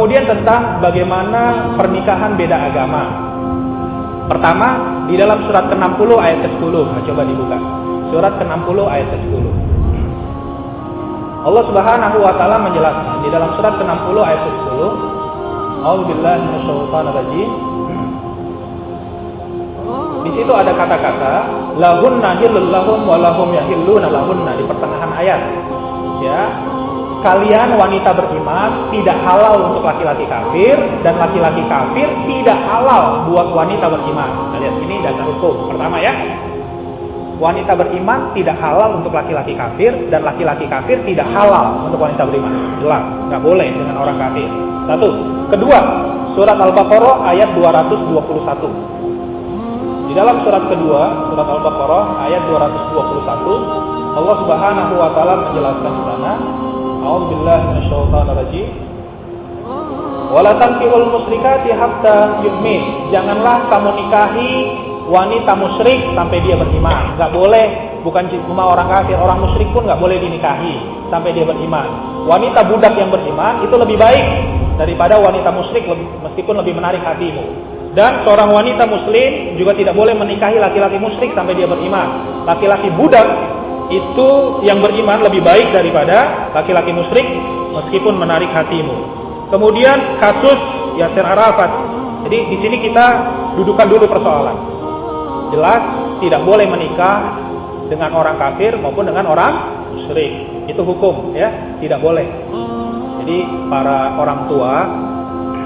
Kemudian tentang bagaimana pernikahan beda agama. Pertama, di dalam surat ke-60 ayat ke-10. Nah, coba dibuka. Surat ke-60 ayat ke-10. Allah Subhanahu wa taala menjelaskan di dalam surat ke-60 ayat ke-10. A'udzubillahi minasyaitonir rajim. Di situ ada kata-kata lahunna hillul lahum wa lahum yahilluna lahunna di pertengahan ayat. Ya. Kalian wanita beriman tidak halal untuk laki-laki kafir dan laki-laki kafir tidak halal buat wanita beriman. Nah, lihat ini dasar hukum. Pertama ya. Wanita beriman tidak halal untuk laki-laki kafir dan laki-laki kafir tidak halal untuk wanita beriman. Jelas, nggak boleh dengan orang kafir. Satu. Kedua, surat Al-Baqarah ayat 221. Di dalam surat kedua, surat Al-Baqarah ayat 221, Allah Subhanahu wa taala menjelaskan di sana, A'udzubillahi minasyaitonir rajim. Wala tankihul musyrikati hatta yu'min. Janganlah kamu nikahi wanita musyrik sampai dia beriman. Enggak boleh, bukan cuma orang kafir, orang musyrik pun enggak boleh dinikahi sampai dia beriman. Wanita budak yang beriman itu lebih baik daripada wanita musyrik meskipun lebih menarik hatimu. Dan seorang wanita muslim juga tidak boleh menikahi laki-laki musyrik sampai dia beriman. Laki-laki budak itu yang beriman lebih baik daripada laki-laki musyrik meskipun menarik hatimu. Kemudian kasus Yasir Arafat. Jadi di sini kita dudukan dulu persoalan. Jelas tidak boleh menikah dengan orang kafir maupun dengan orang musyrik. Itu hukum ya, tidak boleh. Jadi para orang tua,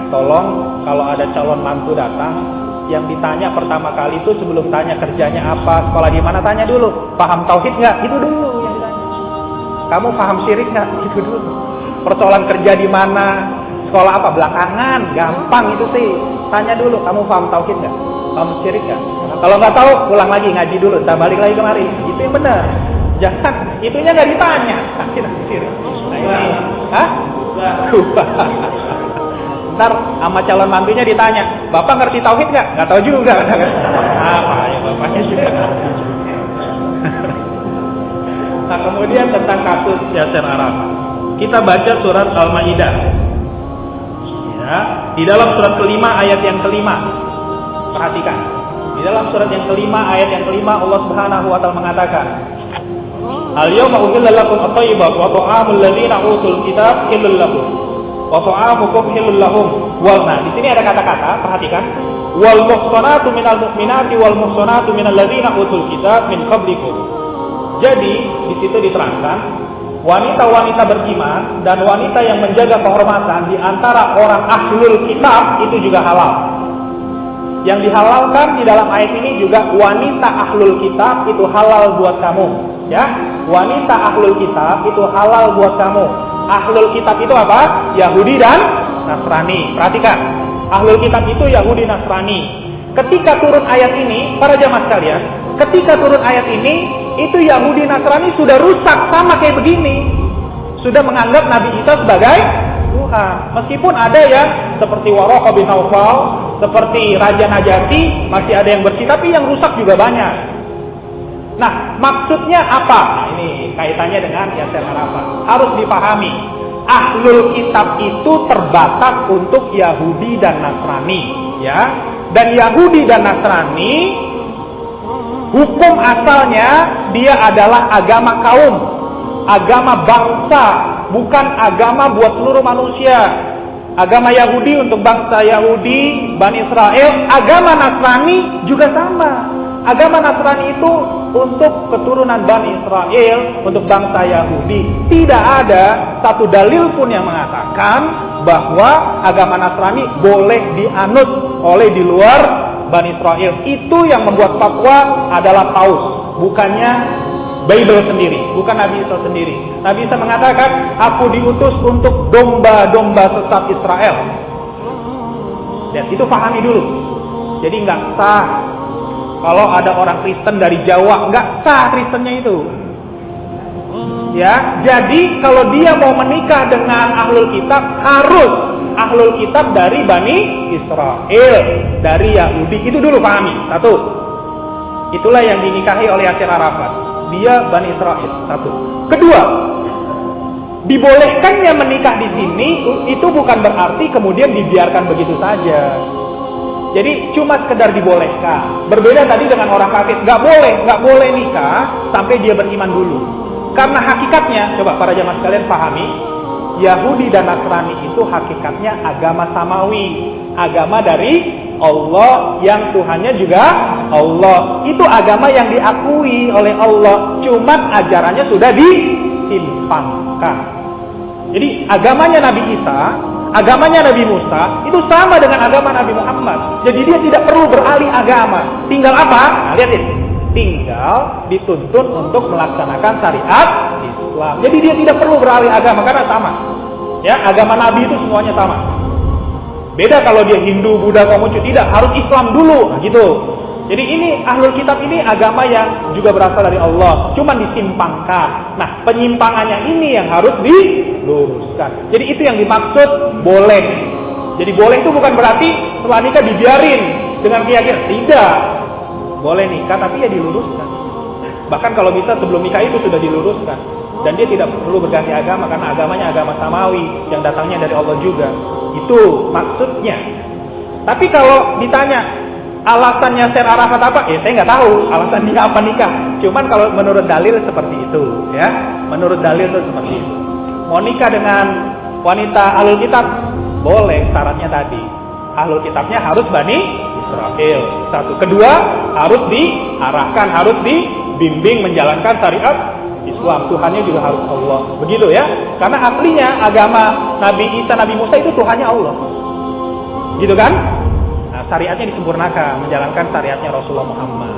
tolong kalau ada calon mantu datang, yang ditanya pertama kali itu sebelum tanya kerjanya apa, sekolah di mana, tanya dulu, paham tauhid nggak? Itu dulu yang ditanya. Kamu paham syirik nggak? Itu dulu. Persoalan kerja di mana, sekolah apa, belakangan, gampang itu sih. Tanya dulu, kamu paham tauhid nggak? Paham syirik nggak? Kalau nggak tahu, pulang lagi ngaji dulu, kita balik lagi kemari. Itu yang benar. Jangan, itunya nggak ditanya. Syirik. Nah ini, hah? Ntar sama calon mantunya ditanya, Bapak ngerti tauhid nggak? Nggak tahu juga. Apa ya bapaknya juga. Nah kemudian tentang kasus Yasir Arafat, kita baca surat Al-Maidah. Ya, di dalam surat kelima ayat yang kelima, perhatikan. Di dalam surat yang kelima ayat yang kelima Allah Subhanahu wa taala mengatakan, Al-yawma uhilla lakum at-thayyibat wa ta'amul ladzina utul kitab hillul lakum wa ta'amukum hillul lahum. Nah, di sini ada kata-kata, perhatikan. Wal muhsanatu minal mu'minati wal muhsanatu minal ladzina utul kitab min qablikum. Jadi, di situ diterangkan wanita-wanita beriman dan wanita yang menjaga kehormatan di antara orang ahlul kitab itu juga halal. Yang dihalalkan di dalam ayat ini juga wanita ahlul kitab itu halal buat kamu, ya. Wanita ahlul kitab itu halal buat kamu. Ahlul kitab itu apa? Yahudi dan Nasrani. Perhatikan, ahlul kitab itu Yahudi Nasrani. Ketika turun ayat ini, para jamaah sekalian, ketika turun ayat ini, itu Yahudi Nasrani sudah rusak sama kayak begini. Sudah menganggap Nabi Isa sebagai Tuhan. Meskipun ada yang seperti Waraqah bin Naufal, seperti Raja Najasyi, masih ada yang bersih, tapi yang rusak juga banyak. Nah, maksudnya apa? Nah, ini kaitannya dengan Yasir Arafat. Harus dipahami, ahlul kitab itu terbatas untuk Yahudi dan Nasrani, ya. Dan Yahudi dan Nasrani hukum asalnya dia adalah agama kaum, agama bangsa, bukan agama buat seluruh manusia. Agama Yahudi untuk bangsa Yahudi, Bani Israel. Agama Nasrani juga sama. Agama Nasrani itu untuk keturunan Bani Israel, untuk bangsa Yahudi. Tidak ada satu dalil pun yang mengatakan bahwa agama Nasrani boleh dianut oleh di luar Bani Israel. Itu yang membuat fatwa adalah Paus, bukannya Bible sendiri, bukan Nabi Isa sendiri. Nabi Isa mengatakan, aku diutus untuk domba-domba sesat Israel. Dan itu pahami dulu. Jadi nggak sah kalau ada orang Kristen dari Jawa, nggak sah Kristennya itu. Ya, jadi kalau dia mau menikah dengan ahlul kitab, harus ahlul kitab dari Bani Israel, dari Yahudi. Itu dulu pahami. Satu. Itulah yang dinikahi oleh Yasir Arafat. Dia Bani Israel. Satu. Kedua, Dibolehkannya menikah di sini itu bukan berarti kemudian dibiarkan begitu saja. Jadi cuma sekedar dibolehkan. Berbeda tadi dengan orang kafir, nggak boleh nikah sampai dia beriman dulu. Karena hakikatnya, coba para jamaah sekalian pahami, Yahudi dan Nasrani itu hakikatnya agama samawi, agama dari Allah yang Tuhannya juga Allah. Itu agama yang diakui oleh Allah, cuma ajarannya sudah disimpangkan. Jadi agamanya Nabi Isa, agamanya Nabi Musa itu sama dengan agama Nabi Muhammad. Jadi dia tidak perlu beralih agama. Tinggal apa? Nah, lihat ini. Tinggal dituntun untuk melaksanakan syariat Islam. Jadi dia tidak perlu beralih agama karena sama. Ya, agama Nabi itu semuanya sama. Beda kalau dia Hindu, Buddha, Konghucu, tidak, harus Islam dulu. Nah, gitu. Jadi ini Ahlul Kitab ini agama yang juga berasal dari Allah, cuma disimpangkan. Nah, penyimpangannya ini yang harus diluruskan. Jadi itu yang dimaksud boleh. Jadi boleh itu bukan berarti setelah nikah dibiarin dengan keyakinan. Tidak. Boleh nikah tapi ya diluruskan. Bahkan kalau bisa sebelum nikah itu sudah diluruskan. Dan dia tidak perlu berganti agama karena agamanya agama samawi yang datangnya dari Allah juga. Itu maksudnya. Tapi kalau ditanya alasannya Syekh Arafat apa? Ya saya nggak tahu alasan dia apa nikah. Cuman kalau menurut dalil seperti itu, ya. Menurut dalil itu seperti itu. Mau nikah dengan wanita Ahlul Kitab boleh, syaratnya tadi. Ahlul Kitabnya harus Bani Israel. Satu. Kedua, harus diarahkan, harus dibimbing menjalankan syariat Islam. Tuhannya juga harus Allah. Begitu ya. Karena aslinya agama Nabi Isa, Nabi Musa itu Tuhannya Allah. Gitu kan? Nah, syariatnya disempurnakan, menjalankan syariatnya Rasulullah Muhammad.